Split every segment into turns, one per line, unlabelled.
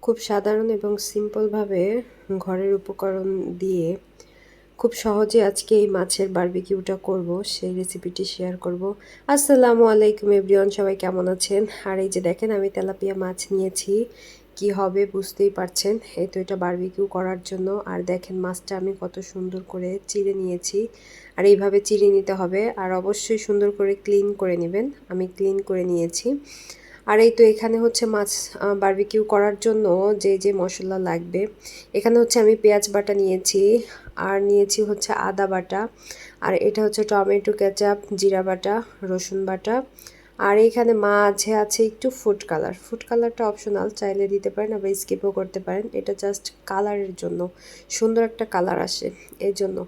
খুব সাধারণ এবং সিম্পলভাবে ঘরের উপকরণ দিয়ে খুব সহজে আজকে এই মাছের বারবিকিউটা করব, সেই রেসিপিটি শেয়ার করব। আসসালামু আলাইকুম এভরিওয়ান, সবাই কেমন আছেন? আর এই যে দেখেন, আমি তেলাপিয়া মাছ নিয়েছি। কি হবে বুঝতেই পারছেন, এই তো এটা বারবিকিউ করার জন্য। আর দেখেন মাছটা আমি কত সুন্দর করে চিড়ে নিয়েছি। আর এইভাবে চিড়ে নিতে হবে, আর অবশ্যই সুন্দর করে ক্লিন করে নেবেন। আমি ক্লিন করে নিয়েছি। আর এই তো এখানে হচ্ছে মাছ বারবিকিউ করার জন্য যে যে মশলা লাগবে, এখানে হচ্ছে আমি পেঁয়াজ বাটা নিয়েছি, আর নিয়েছি হচ্ছে আদা বাটা, আর এটা হচ্ছে টমেটো কেচাপ, জিরা বাটা, রসুন বাটা। আর এখানে মাঝে আছে একটু ফুড কালার। ফুড কালারটা অপশনাল, চাইলে দিতে পারেন, আবার স্কিপও করতে পারেন। এটা জাস্ট কালারের জন্য, সুন্দর একটা কালার আসে এই জন্য।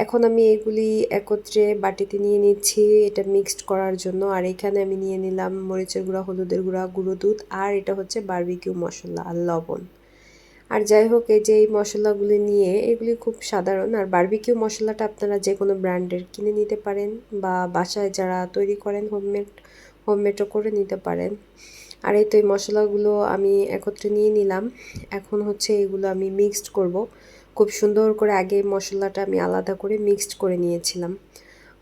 এখন আমি এগুলি একত্রে বাটিতে নিয়ে নিচ্ছি এটা মিক্সড করার জন্য। আর এখানে আমি নিয়ে নিলাম মরিচের গুঁড়া, হলুদের গুঁড়া, গুঁড়ো দুধ, আর এটা হচ্ছে বারবিকিউ মশলা আর লবণ। আর যাই হোক, এই যে এই মশলাগুলি নিয়ে, এগুলি খুব সাধারণ। আর বারবিকিউ মশলাটা আপনারা যে কোনো ব্র্যান্ডের কিনে নিতে পারেন, বা বাসায় যারা তৈরি করেন হোমমেডও করে নিতে পারেন। আর এই তো এই মশলাগুলো আমি একত্রে নিয়ে নিলাম। এখন হচ্ছে এগুলো আমি মিক্সড করব খুব সুন্দর করে। আগে মশলাটা আমি আলাদা করে মিক্সড করে নিয়েছিলাম।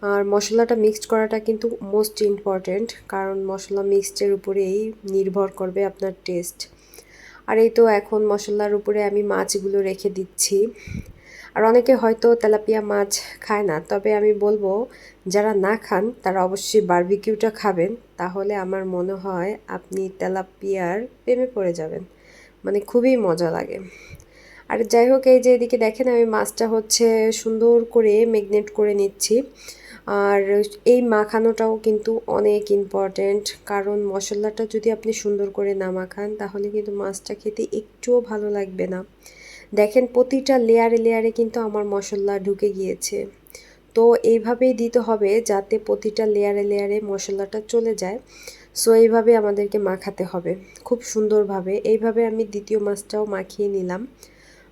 আর মশলাটা মিক্সড করাটা কিন্তু মোস্ট ইম্পর্ট্যান্ট, কারণ মশলা মিক্সডের উপরেই নির্ভর করবে আপনার টেস্ট। আর এই তো এখন মশলার উপরে আমি মাছগুলো রেখে দিচ্ছি। আর অনেকে হয়তো তেলাপিয়া মাছ খায় না, তবে আমি বলবো যারা না খান তারা অবশ্যই বারবিকিউটা খাবেন, তাহলে আমার মনে হয় আপনি তেলাপিয়ার প্রেমে পড়ে যাবেন। মানে খুবই মজা লাগে। আর যাই হোক, এই যে এদিকে দেখেন আমি মাছটা হচ্ছে সুন্দর করে ম্যাগনেট করে নিচ্ছি। আর এই মাখানোটাও কিন্তু অনেক ইম্পর্ট্যান্ট, কারণ মশলাটা যদি আপনি সুন্দর করে না মাখান তাহলে কিন্তু মাছটা খেতে একটুও ভালো লাগবে না। দেখেন প্রতিটা লেয়ারে লেয়ারে কিন্তু আমার মশলা ঢুকে গিয়েছে। তো এইভাবেই দিতে হবে যাতে প্রতিটা লেয়ারে লেয়ারে মশলাটা চলে যায়। সো এইভাবে আমাদেরকে মাখাতে হবে খুব সুন্দরভাবে। এইভাবে আমি দ্বিতীয় মাছটাও মাখিয়ে নিলাম।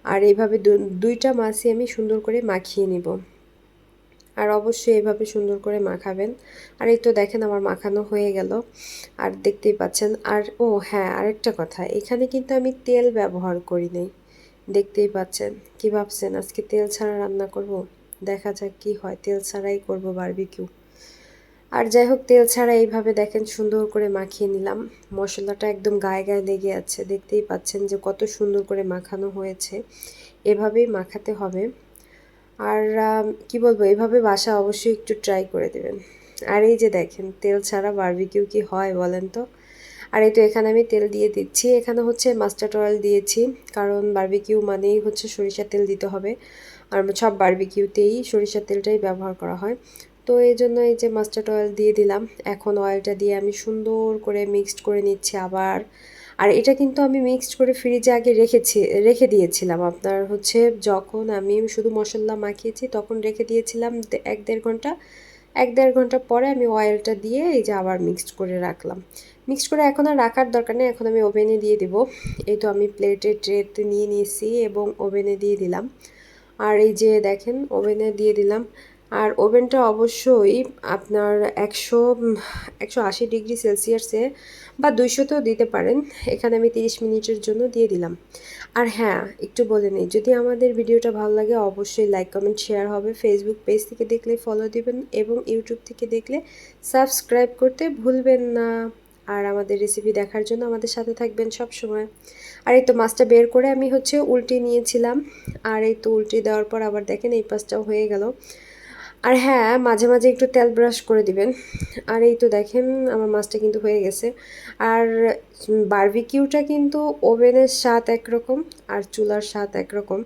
আর এইভাবে দুইটা মাছই আমি সুন্দর করে মাখিয়ে নিব। আর অবশ্যই এভাবে সুন্দর করে মাখাবেন। আর এই তো দেখেন আমার মাখানো হয়ে গেল, আর দেখতেই পাচ্ছেন। আর ও হ্যাঁ, আরেকটা কথা, এখানে কিন্তু আমি তেল ব্যবহার করি নাই। দেখতেই পাচ্ছেন। কি ভাবছেন আজকে তেল ছাড়া রান্না করব? দেখা যাক কি হয়, তেল ছাড়াই করব বারবিকিউ। আর যাই হোক, তেল ছাড়া এইভাবে দেখেন সুন্দর করে মাখিয়ে নিলাম। মশলাটা একদম গায়ে গায়ে লেগে আছে, দেখতেই পাচ্ছেন যে কত সুন্দর করে মাখানো হয়েছে। এভাবেই মাখাতে হবে। আর কি বলবো, এভাবে বাসা অবশ্যই একটু ট্রাই করে দেবেন। আর এই যে দেখেন তেল ছাড়া বারবিকিউ কি হয় বলেন তো? আর এই তো এখানে আমি তেল দিয়ে দিচ্ছি। এখানে হচ্ছে মাস্টার্ড অয়েল দিয়েছি, কারণ বারবিকিউ মানেই হচ্ছে সরিষার তেল দিতে হবে। আর সব বারবিকিউতেই সরিষার তেলটাই ব্যবহার করা হয়। তো এই জন্য এই যে মাস্টার্ড অয়েল দিয়ে দিলাম। এখন অয়েলটা দিয়ে আমি সুন্দর করে মিক্সড করে নিচ্ছি আবার। আর এটা কিন্তু আমি মিক্সড করে ফ্রিজে আগে রেখে দিয়েছিলাম। আপনার হচ্ছে যখন আমি শুধু মশলা মাখিয়েছি তখন রেখে দিয়েছিলাম 1-1.5 ঘন্টা। 1-1.5 ঘন্টা পরে আমি অয়েলটা দিয়ে এই যে আবার মিক্সড করে রাখলাম। মিক্সড করে এখন আর রাখার দরকার নেই, এখন আমি ওভেনে দিয়ে দিব। এই তো আমি ট্রেতে নিয়ে নিয়েছি এবং ওভেনে দিয়ে দিলাম। আর এই যে দেখেন ওভেনে দিয়ে দিলাম। আর ওভেনটা অবশ্যই আপনার 180 ডিগ্রি সেলসিয়াসে বা 200তেও দিতে পারেন। এখানে আমি 30 মিনিটের জন্য দিয়ে দিলাম। আর হ্যাঁ, একটু বলে নিই, যদি আমাদের ভিডিওটা ভালো লাগে অবশ্যই লাইক কমেন্ট শেয়ার হবে। ফেসবুক পেজ থেকে দেখলে ফলো দিবেন, এবং ইউটিউব থেকে দেখলে সাবস্ক্রাইব করতে ভুলবেন না। আর আমাদের রেসিপি দেখার জন্য আমাদের সাথে থাকবেন সব সময়। আর এই তো মাছটা বের করে আমি হচ্ছে উল্টে নিয়েছিলাম। আর এই তো উল্টে দেওয়ার পর আবার দেখেন এই পাশটাও হয়ে গেল। আর হ্যাঁ, মাঝে মাঝে একটু তেল ব্রাশ করে দিবেন। আর এই তো দেখেন আমার মাছটা কিন্তু হয়ে গেছে। আর বারবিকিউটা কিন্তু ওভেনের স্বাদ একরকম, আর চুলার স্বাদ একরকম।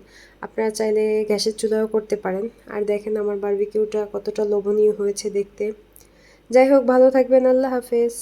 আপনারা চাইলে গ্যাসের চুলাও করতে পারেন। আর দেখেন আমার বারবিকিউটা কতটা লোভনীয় হয়েছে দেখতে। যাই হোক, ভালো থাকবেন, আল্লাহ হাফেজ।